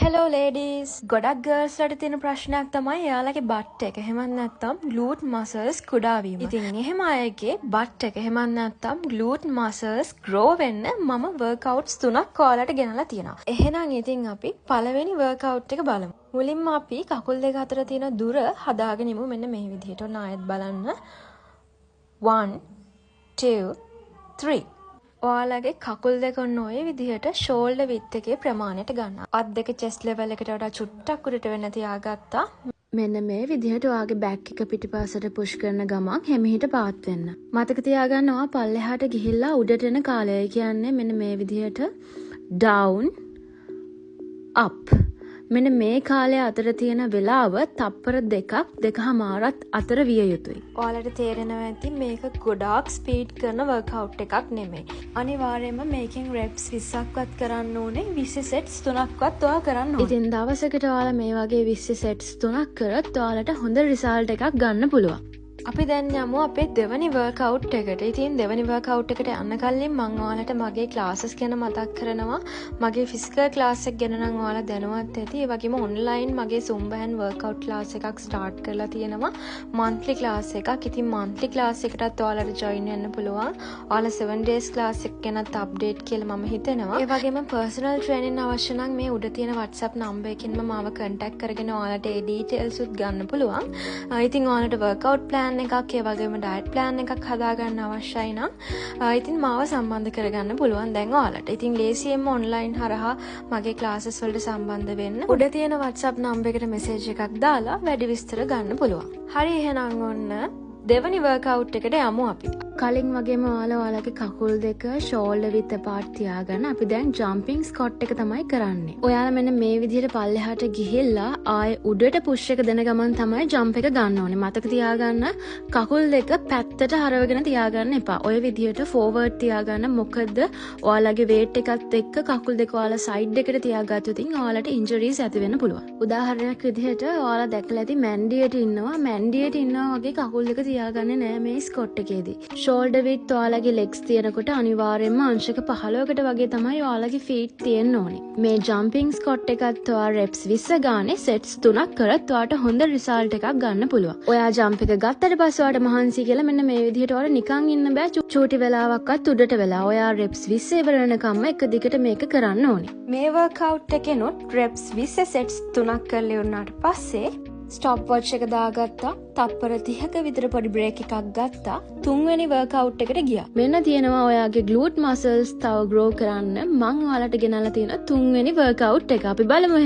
Hello ladies! ගොඩක් girls ලට තියෙන ප්‍රශ්නයක් තමයි එයාලගේ butt එක එහෙමත් නැත්නම් glute muscles කුඩා වීම. ඉතින් එහෙම අයගේ butt එක එහෙමත් නැත්නම් glute muscles grow වෙන්න මම workouts 3ක් ඔයාලට ගෙනලා තියෙනවා. එහෙනම් ඉතින් අපි පළවෙනි workout එක බලමු. මුලින්ම අපි කකුල් දෙක අතර තියෙන දුර හදාගෙන ඉමු මෙන්න මේ විදිහට. ඔන්න ආයෙත් බලන්න. 1 2 3 ඔයාලගේ කකුල් දෙක ඔන්න ඔය විදිහට shoulder width එකේ ප්‍රමාණයට ගන්න. අත් දෙක chest level එකට වඩා චුට්ටක් උඩට වෙන්න තියාගත්තා. මෙන්න මේ විදිහට ඔයාගේ back එක පිටිපස්සට push කරන ගමන් හැමිහිට පාත් වෙන්න. මතක තියාගන්න ඔයා පල්ලෙහාට ගිහිල්ලා උඩට එන කාලය කියන්නේ මෙන්න මේ විදිහට down up. මෙන්න මේ කාලය අතර තියෙන වෙලාව තප්පර දෙකමාරත් අතර විය යුතුයි. ඔයාලට තේරෙනවා ඇති මේක ගොඩාක් ස්පීඩ් කරන වර්කවුට් එකක් නෙමෙයි. අනිවාර්යයෙන්ම මේකෙන් reps 20ක්වත් කරන්න ඕනේ 20 sets 3ක්වත් ඔයා කරන්න ඕනේ. ඉතින් දවසකට ඔයාලා මේ වගේ 20 sets 3ක් කරොත් ඔයාලට හොඳ result එකක් ගන්න පුළුවන්. අපි දැන් යමු අපේ දෙවනි වර්කවුට් එකට. ඉතින් දෙවනි වර්කවුට් එකට යන්න කලින් මම ඔයාලට මගේ ක්ලාසස් ගැන මතක් කරනවා. මගේ ෆිසිකල් ක්ලාස් එක ගැන නම් ඔයාලා දැනුවත් ඇති. ඒ වගේම ඔන්ලයින් මගේ Zumba and workout ක්ලාස් එකක් ස්ටාර්ට් කරලා තියෙනවා. monthly ක්ලාස් එකක්. ඉතින් monthly ක්ලාස් එකටත් ඔයාලට join වෙන්න පුළුවන්. ඔයාලා 7 days ක්ලාස් එක ගැනත් අප්ඩේට් කියලා මම හිතනවා. ඒ වගේම personal training අවශ්‍ය නම් මේ උඩ තියෙන WhatsApp number එකකින්ම මාව contact කරගෙන ඔයාලට ඒ details උත් ගන්න පුළුවන්. ඉතින් ඔයාලට workout plan එකක් ඒ වගේම ඩයට් ප්ලෑන් එකක් හදාගන්න අවශ්‍යයි නම් ඉතින් මාව සම්බන්ධ කරගන්න පුළුවන් දැන් ඔයාලට. ඉතින් ලේසියෙන්ම ඔන්ලයින් හරහා මගේ ක්ලාසස් වලට සම්බන්ධ වෙන්න උඩ තියෙන WhatsApp නම්බර් එකට මෙසේජ් එකක් දාලා වැඩි විස්තර ගන්න පුළුවන්. හරි එහෙනම් ඔන්න දෙවනි වර්කවුට් එකට යමු අපි. කලින් වගේම ඔයාලගේ කකුල් දෙක shoulder width apart තියාගන්න අපි දැන් jumping squat එක තමයි කරන්නේ. ඔයාලා මෙන්න මේ විදිහට පල්ලෙහාට ගිහිල්ලා ආයේ උඩට push එක දෙන ගමන් තමයි jump එක ගන්න ඕනේ. මතක තියාගන්න කකුල් දෙක පැත්තට හරවගෙන තියාගන්න එපා. ඔය විදිහට forward තියාගන්න. මොකද ඔයාලගේ weight එකත් එක්ක කකුල් දෙක ඔයාලා side එකට තියාගත්තොත් ඔයාලට injuries ඇති වෙන්න පුළුවන්. උදාහරණයක් විදිහට ඔයාලා දැකලා ඇති මැන්ඩියට ඉන්නවා වගේ කකුල් දෙක තියාගන්නේ නෑ මේ squat එකේදී. shoulder width ඔයාලගේ legs තියෙනකොට අනිවාර්යයෙන්ම අංශක 15කට වගේ තමයි ඔයාලගේ feet තියෙන්න ඕනේ. මේ jumping squat එකත් ඔයා reps 20 ගානේ sets 3ක් කරත් ඔයාට හොඳ result එකක් ගන්න පුළුවන්. ඔයා jump එක ගත්තට පස්සේ ඔයාට මහන්සි කියලා මෙන්න මේ විදිහට ඔයාලා නිකන් ඉන්න බෑ චූටි වෙලාවක්වත් උඩට වෙලා. ඔයා reps 20 ඉවර වෙනකම්ම එක දිගට මේක කරන්න ඕනේ. මේ workout එකේනොත් reps 20 sets 3ක් කරලා ඉවරනාට පස්සේ ස්ටොප් වොච් එක දාගත්තා. තප්පර 30ක විතර පොඩි බ්‍රේක් එකක් ගත්තා. තුන්වෙනි වර්කවුට් එකට ගියා. මෙන්න තියෙනවා ඔයාගේ glute muscles තව grow කරන්න මම ඔයාලට ගෙනල්ලා තියෙන තුන්වෙනි වර්කවුට් එක. අපි බලමු.